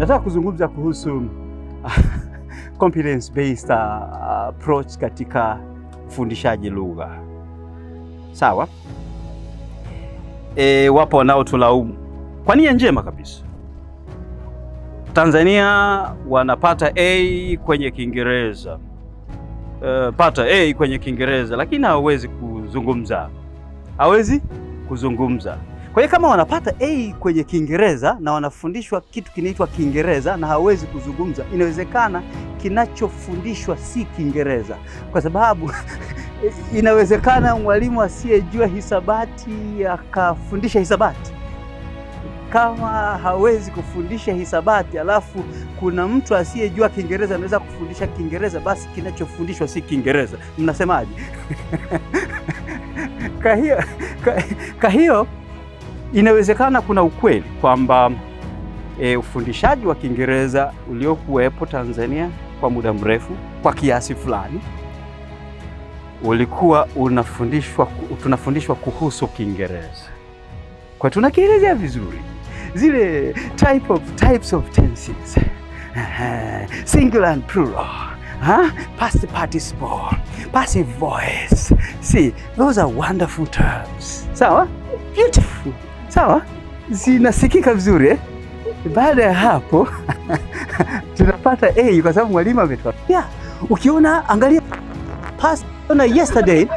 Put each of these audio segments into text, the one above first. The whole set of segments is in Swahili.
Nataka kuzungumza kuhusu competence based approach katika ufundishaji lugha. Sawa? Wapo wanaotulaumu kwa nia njema kabisa. Tanzania wanapata A kwenye Kiingereza. Pata A kwenye Kiingereza lakini hawezi kuzungumza. Kwa hiyo kama wanapata A kwenye Kiingereza na wanafundishwa kitu kinaitwa Kiingereza na hawezi kuzungumza, inawezekana kinachofundishwa si Kiingereza, kwa sababu inawezekana mwalimu asiyejua hisabati akafundisha hisabati. Kama hawezi kufundisha hisabati alafu kuna mtu asiyejua Kiingereza anaweza kufundisha Kiingereza, basi kinachofundishwa si Kiingereza. Mnasemaje? Kwa hiyo inawezekana kuna ukweli kwamba ufundishaji wa Kiingereza uliokuwepo Tanzania kwa muda mrefu kwa kiasi fulani ulikuwa tunafundishwa kuhusu Kiingereza. Kwa tunakielezea vizuri zile types of tenses, singular and plural, past participle, passive voice. See, those are wonderful terms. Sawa? Beautiful. Sawa? Zinasikika vizuri eh? Baada ya hapo tunapata A kwa sababu mwalimu ametuambia. Ukiona, angalia past, ukiona yesterday,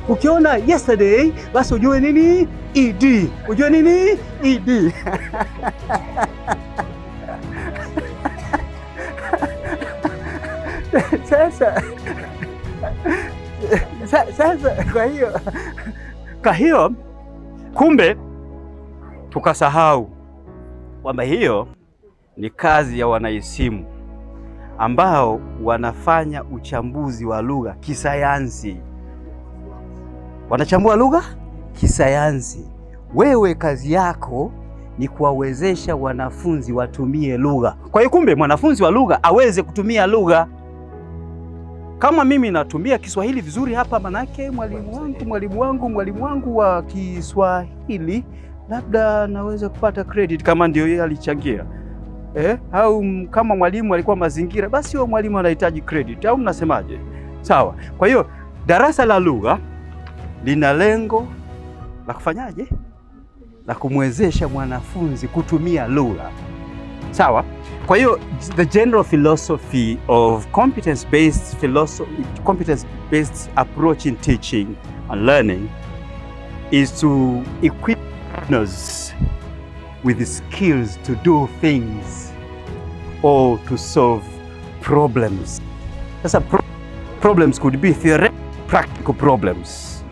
ukiona yesterday, basi ujue nini? ED. Ujue nini? ED. Sasa kwa hiyo kumbe tukasahau kwamba hiyo ni kazi ya wanaisimu ambao wanafanya uchambuzi wa lugha kisayansi. Wanachambua lugha kisayansi. Wewe kazi yako ni kuwawezesha wanafunzi watumie lugha. Kwa hiyo kumbe mwanafunzi wa lugha aweze kutumia lugha. Kama mimi natumia Kiswahili vizuri hapa, manake mwalimu wangu wa Kiswahili labda naweza kupata credit kama ndio yeye alichangia. Au kama mwalimu alikuwa mazingira, basi huyo mwalimu anahitaji credit, au mnasemaje? Sawa. Kwa hiyo darasa la lugha lina lengo la kufanyaje? La kumwezesha mwanafunzi kutumia lugha. Sawa? Kwa hiyo the general philosophy of competence-based approach in teaching and learning is to equip learners with the skills to do things or to solve problems. Sasa problems could be theoretical, practical problems.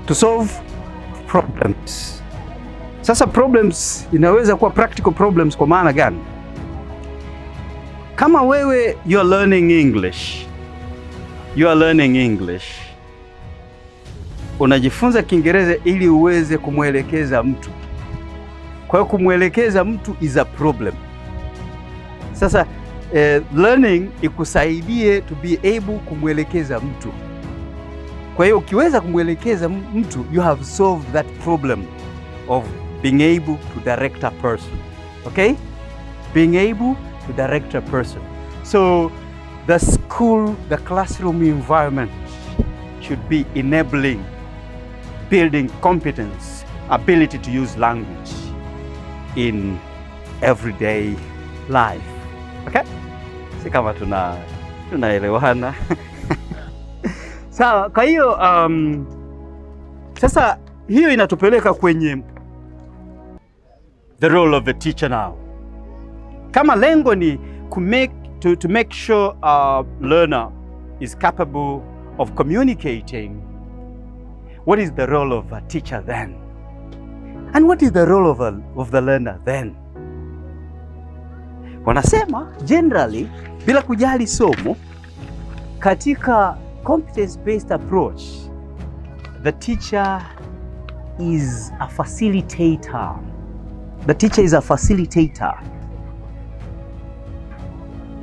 To solve problems. Sasa problems inaweza kuwa practical problems kwa maana gani? Kama wewe you are learning English. Unajifunza Kiingereza ili uweze kumwelekeza mtu. Kwa hiyo kumwelekeza mtu is a problem. Sasa learning ikusaidie to be able kumwelekeza mtu. Kwa hiyo ukiweza kumwelekeza mtu, you have solved that problem of being able to direct a person. Okay? Being able to direct a person. So the classroom environment should be enabling, building competence, ability to use language in everyday life. Okay? Si kama tunaelewana. Sawa, kwa hiyo sasa hiyo inatupeleka kwenye the role of the teacher now. Kama lengo ni to make sure a learner is capable of communicating, what is the role of a teacher then? And what is the role of the learner then? Wanasema generally, bila kujali somo, katika competence-based approach, the teacher is a facilitator. The teacher is a facilitator.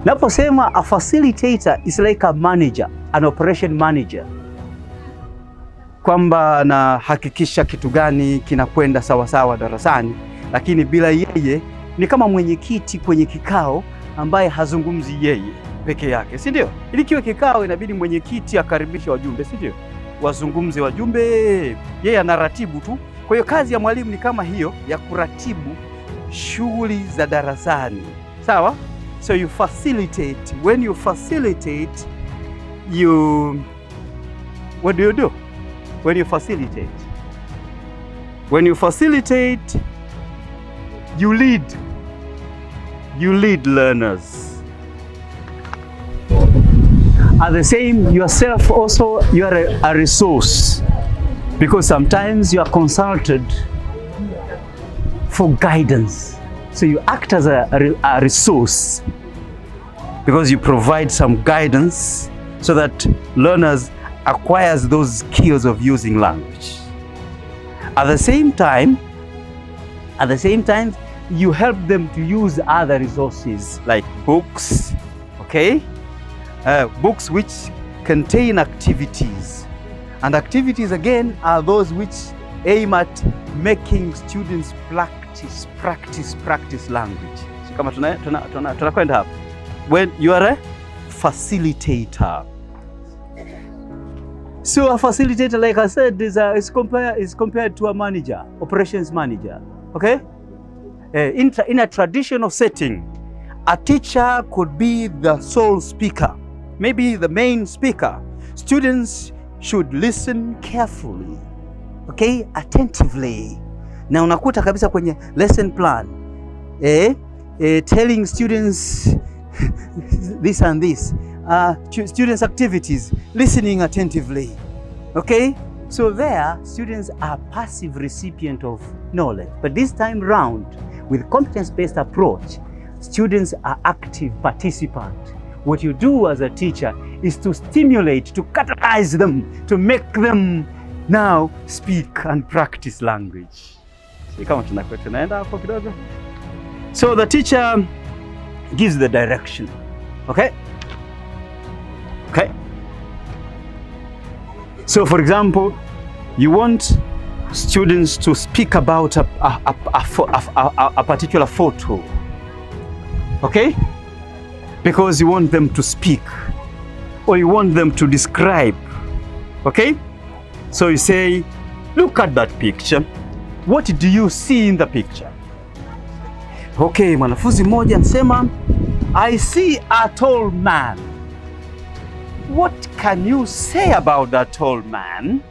Naposema a facilitator is like a manager, an operation manager. Kwamba anahakikisha kitu gani kinakwenda sawa sawa darasani, lakini bila yeye ni kama mwenyekiti kwenye kikao ambaye hazungumzi yeye peke yake, si ndio? Ili kiwe kikao inabidi mwenyekiti akaribishe wajumbe, si ndio? Wazungumze wajumbe, yeye anaratibu tu. Kwa hiyo kazi ya mwalimu ni kama hiyo ya kuratibu shughuli za darasani. Sawa? So you facilitate. When you facilitate, what do you do? When you facilitate? When you facilitate, you lead. You lead learners. At the same, yourself also, you are a resource, because sometimes you are consulted for guidance. So you act as a resource because you provide some guidance so that learners acquires those skills of using language. At the same time, you help them to use other resources like books, okay? Books which contain activities. And activities again are those which aim at making students practice language. So kama tunakwenda hapa. When you are a facilitator. So a facilitator, like I said, is compared to a manager, operations manager. Okay? In a traditional setting, a teacher could be the sole speaker, maybe the main speaker. Students should listen carefully, okay, attentively. Na unakuta kabisa kwenye lesson plan, telling students this and this, students' activities, listening attentively, okay? So there, students are passive recipient of knowledge. But this time round, with competence-based approach, students are active participants. What you do as a teacher is to stimulate, to catalyze them, to make them now speak and practice language. So the teacher gives the direction, okay? Okay. So for example, you want students to speak about a particular photo, okay? Because you want them to speak, or you want them to describe, okay? So you say, look at that picture. What do you see in the picture? Okay, mwanafunzi mmoja anasema, I see a tall man. What can you say about that tall man?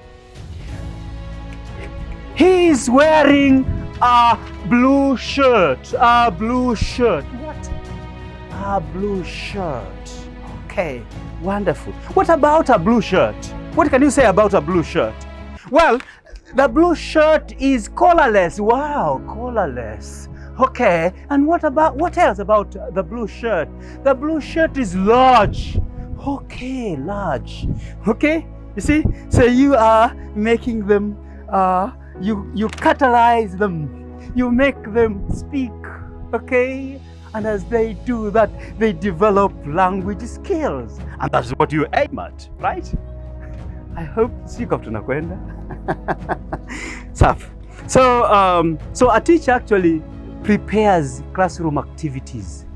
He is wearing a blue shirt. A blue shirt. What? A blue shirt. Okay, wonderful. What about a blue shirt? What can you say about a blue shirt? Well, the blue shirt is collarless. Wow, collarless. Okay, and what else about the blue shirt? The blue shirt is large. Okay, large. Okay, you see? So you are making them, you catalyze them, you make them speak, okay? And as they do that, they develop language skills. And that's what you aim at, right? I hope siko tunakwenda. So a teacher actually prepares classroom activities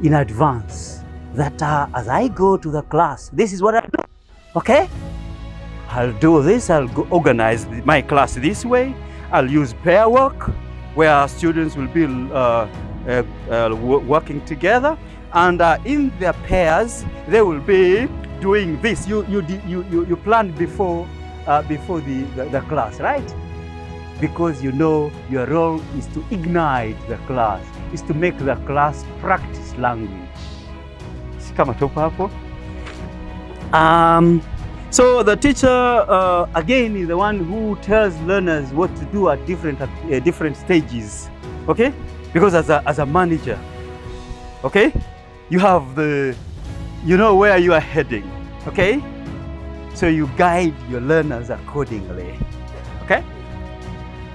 in advance. That as I go to the class, this is what I do, okay? I'll do this, I'll organize my class this way. I'll use pair work, where students will be working together, and in their pairs, they will be doing this. You plan before the class, right? Because you know your role is to ignite the class, is to make the class practice language. Kama tupo hapo. So the teacher again is the one who tells learners what to do at different stages, okay? Because as a manager, okay, you have you know where you are heading, okay? So you guide your learners accordingly, okay?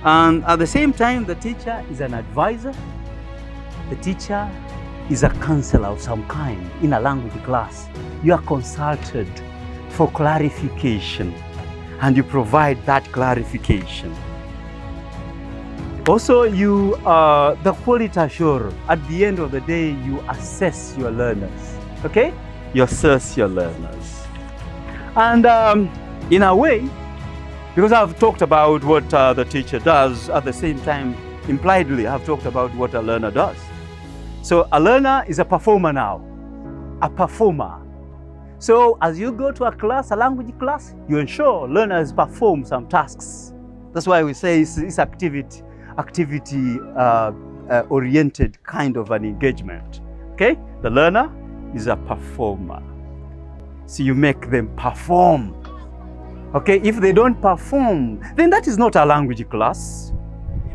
And at the same time, the teacher is an advisor. The teacher is a counselor of some kind in a language class. You are consulted for clarification, and you provide that clarification. Also, you are the quality assurer. At the end of the day, you assess your learners. Okay? You assess your learners. And in a way, because I've talked about what the teacher does, at the same time, impliedly, I've talked about what a learner does. So a learner is a performer now, a performer. So as you go to a class, a language class, you ensure learners perform some tasks. That's why we say it's activity-oriented kind of an engagement. Okay? The learner is a performer. So you make them perform. Okay? If they don't perform, then that is not a language class,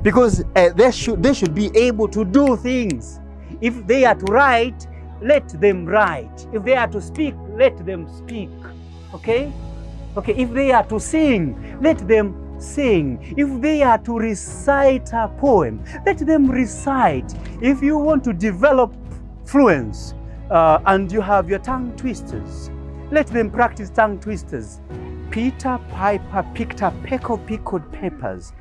because they should be able to do things. If they are to write, let them write. If they are to speak, let them speak. Okay? Okay, if they are to sing, let them sing. If they are to recite a poem, let them recite. If you want to develop fluence and you have your tongue twisters, let them practice tongue twisters. Peter Piper picked a peck of pickled peppers.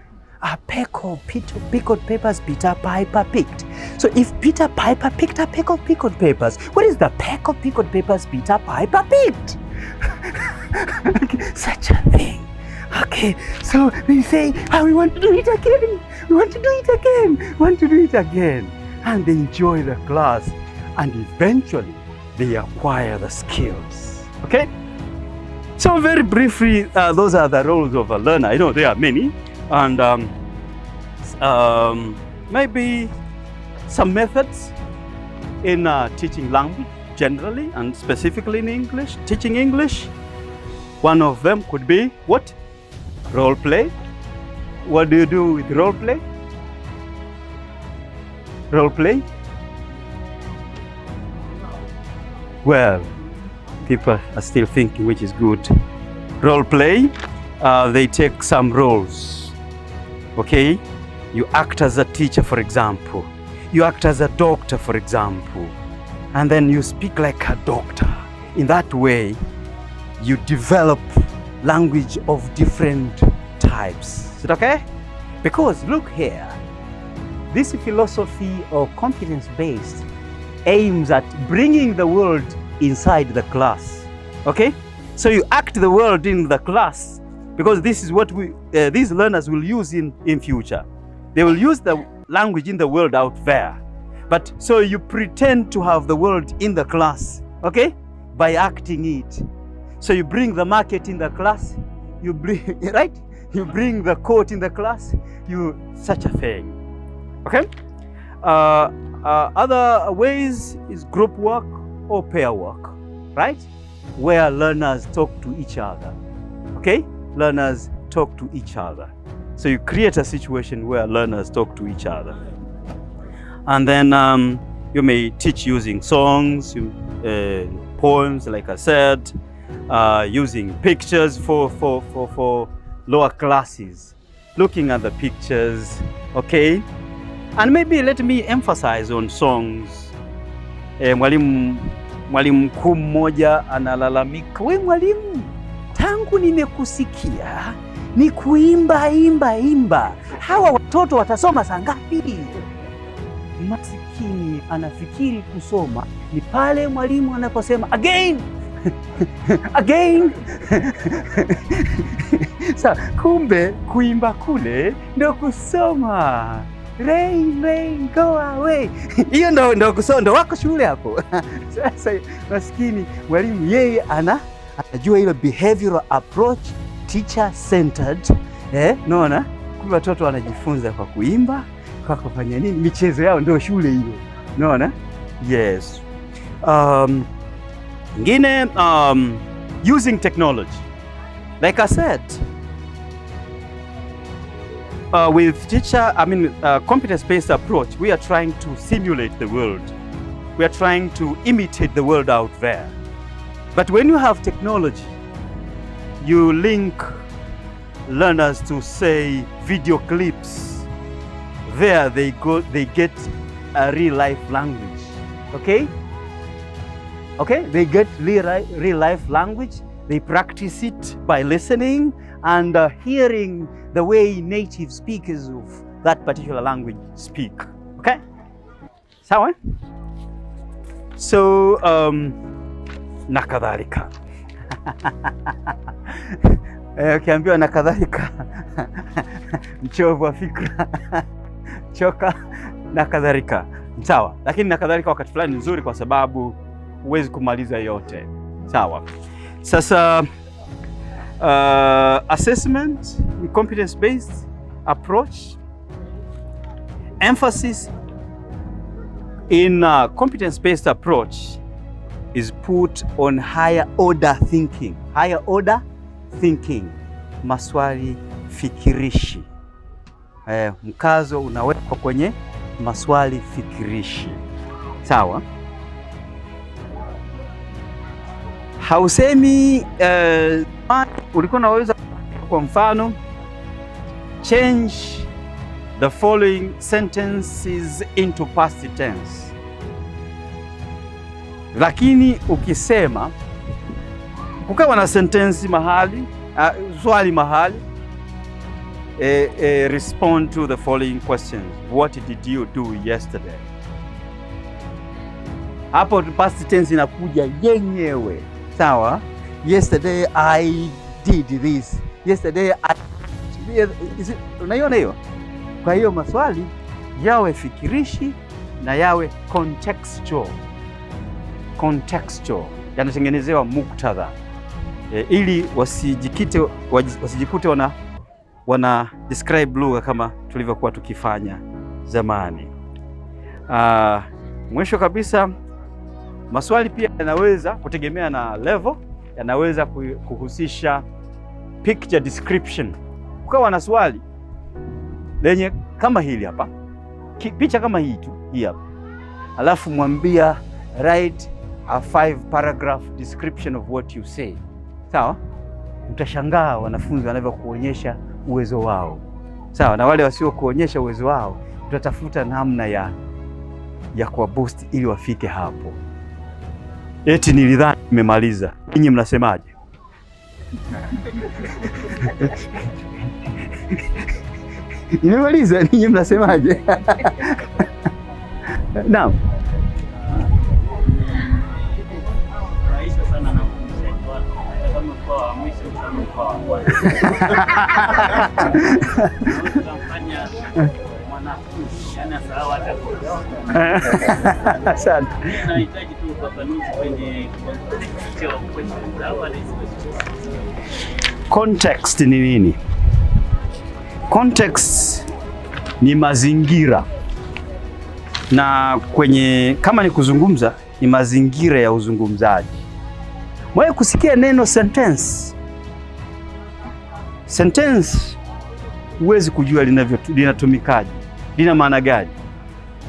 A peck of pickled peppers Peter Piper picked. So if Peter Piper picked a peck of pickled peppers, what is the peck of pickled peppers Peter Piper picked? Such a thing. Okay, so they say, we want to do it again. We want to do it again. We want to do it again. And they enjoy the class. And eventually, they acquire the skills. Okay? So very briefly, those are the roles of a learner. I know there are many. And maybe some methods in teaching language generally and specifically in English, teaching English. One of them could be what? Role play. What do you do with role play? Role play? Well, people are still thinking, which is good. Role play, they take some roles. Okay, you act as a teacher, for example. You act as a doctor, for example. And then you speak like a doctor. In that way, you develop language of different types. Is it okay? Because look here, this philosophy of competence-based aims at bringing the world inside the class. Okay? So you act the world in the class, because this is what these learners will use in future. They will use the language in the world out there. But so you pretend to have the world in the class, okay? By acting it. So you bring the market in the class, you bring, right? You bring the court in the class, such a thing, okay? Other ways is group work or pair work, right? Where learners talk to each other, okay? Learners talk to each other. So you create a situation where learners talk to each other. And then you may teach using songs, poems, like I said, using pictures for lower classes, looking at the pictures, okay? And maybe let me emphasize on songs. Mwalimu mkuu mmoja analalamika, we mwalimu, tangu nimekusikia ni kuimba imba. Hawa watoto watasoma saa ngapi? Masikini anafikiri kusoma ni pale mwalimu anaposema again again. Sa kumbe kuimba kule ndio kusoma. Rain go away. Hiyo ndo kusoma, ndo wako shule hapo. Sasa maskini mwalimu yeye anajua ile behavioral approach, teacher centered. Naona kumbe watoto wanajifunza kwa kuimba, kwa kufanya nini, michezo yao ndio shule hiyo. Naona? Yes. Ingine, using technology. Like I said, with competence-based approach, we are trying to simulate the world. We are trying to imitate the world out there. But when you have technology, you link learners to, say, video clips. There they get a real-life language, okay? Okay, they get real-life language. They practice it by listening and hearing the way native speakers of that particular language speak. Okay? Sawa? So na kadhalika. Ukiambiwa na kadhalika mchovu wa fikra choka na kadhalika. Sawa, lakini na kadhalika wakati fulani nzuri kwa sababu huwezi kumaliza yote. Sawa. Sasa assessment, competence based approach, emphasis in competence based approach is put on higher order thinking. Higher order thinking, maswali fikirishi. Mkazo unawekwa kwenye maswali fikirishi. Sawa? Hausemi ulikuwa unaweza kwa mfano change the following sentences into past tense. Lakini ukisema kukawa na sentensi mahali, swali mahali, respond to the following questions. What did you do yesterday? Hapo past tense inakuja yenyewe. Sawa? Yesterday I did this. Yesterday I... Unaiona hiyo? Kwa hiyo maswali yawe fikirishi na yawe contextual. Contextual. Yanatengenezewa muktadha. Ili wasijikute wana describe lugha kama tulivyokuwa tukifanya zamani. Mwisho kabisa, maswali pia yanaweza kutegemea na level, yanaweza kuhusisha picture description. Ukawa na swali lenye kama hili hapa, picha kama hii tu, hii hapa, alafu mwambia write a 5 paragraph description of what you say. Sawa? Utashangaa wanafunzi wanavyokuonyesha uwezo wao. Sawa? Na wale wasio kuonyesha uwezo wao, tutatafuta namna ya kuwa boost ili wafike hapo. Eti nilidhani nimemaliza. Ninyi mnasemaje? Nimemaliza, ninyi mnasemaje? Naam. Context ni nini? Context ni mazingira, na kama ni kuzungumza ni mazingira ya uzungumzaji. Mwae kusikia neno sentence. Sentence huwezi kujua linatumikaje, lina maana gani.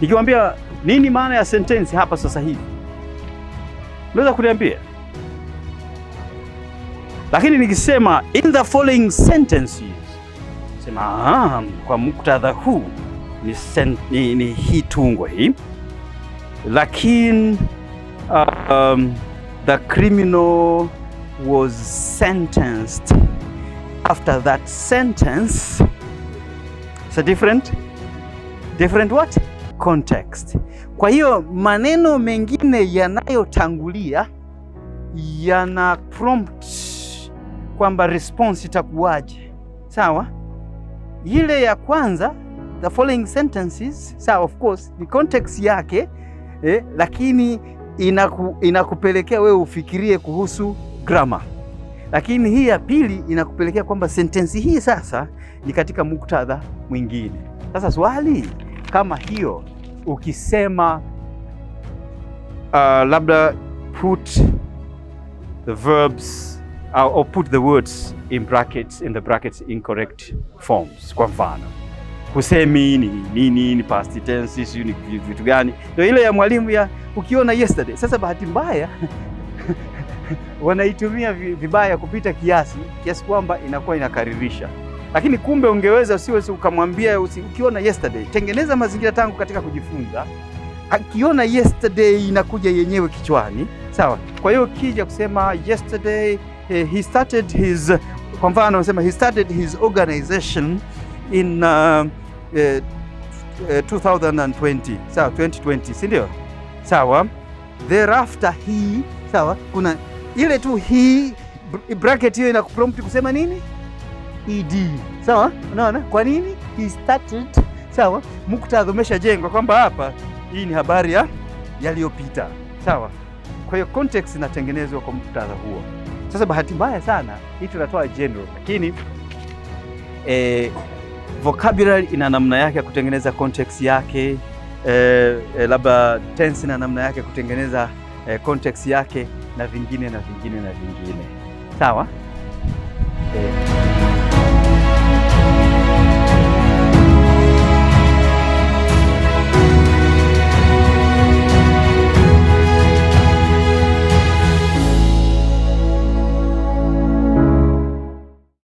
Nikiwaambia nini maana ya sentence hapa sasa hivi, unaweza kuniambia? Lakini nikisema in the following sentences, sema kwa muktadha huu ni hii tungo hii. Lakini the criminal was sentenced after that sentence. It's a different what? Context. Kwa hiyo maneno mengine yanayotangulia yana prompt kwamba response itakuwaje. Sawa? Ile ya kwanza, the following sentences, sawa, of course ni context yake, lakini inakupelekea wewe ufikirie kuhusu grammar. Lakini hii ya pili inakupelekea kwamba sentensi hii sasa ni katika muktadha mwingine. Sasa swali kama hiyo ukisema labda put the verbs or put the words in the brackets incorrect forms. Kwa mfano, kusemi ni past tense, ni vitu gani? Ndio ile ya mwalimu ya ukiona yesterday. Sasa bahati mbaya wanaitumia vibaya kupita kiasi kwamba inakuwa inakaririsha. Lakini kumbe ungeweza usiwe ukamwambia ukiona yesterday, tengeneza mazingira tangu katika kujifunza. Akiona yesterday inakuja yenyewe kichwani. Sawa? Kwa hiyo kija kusema yesterday he started his, kwa mfano unasema he started his organization in 2020, sawa, 2020, si ndio? Sawa. Thereafter he, sawa, kuna ile tu he bracket hiyo inakuprompt kusema nini? Ed. Sawa? Unaona? Kwa nini? He started. Sawa? Muktadha umeshajengwa kwamba hapa hii ni habari ya yaliyopita. Sawa? Kwa hiyo context inatengenezwa kwa muktadha huo. Sasa bahati mbaya sana hii tunatoa general, lakini vocabulary ina namna yake ya kutengeneza context yake, labda tense ina namna yake kutengeneza context yake, na vingine na vingine na vingine. Sawa?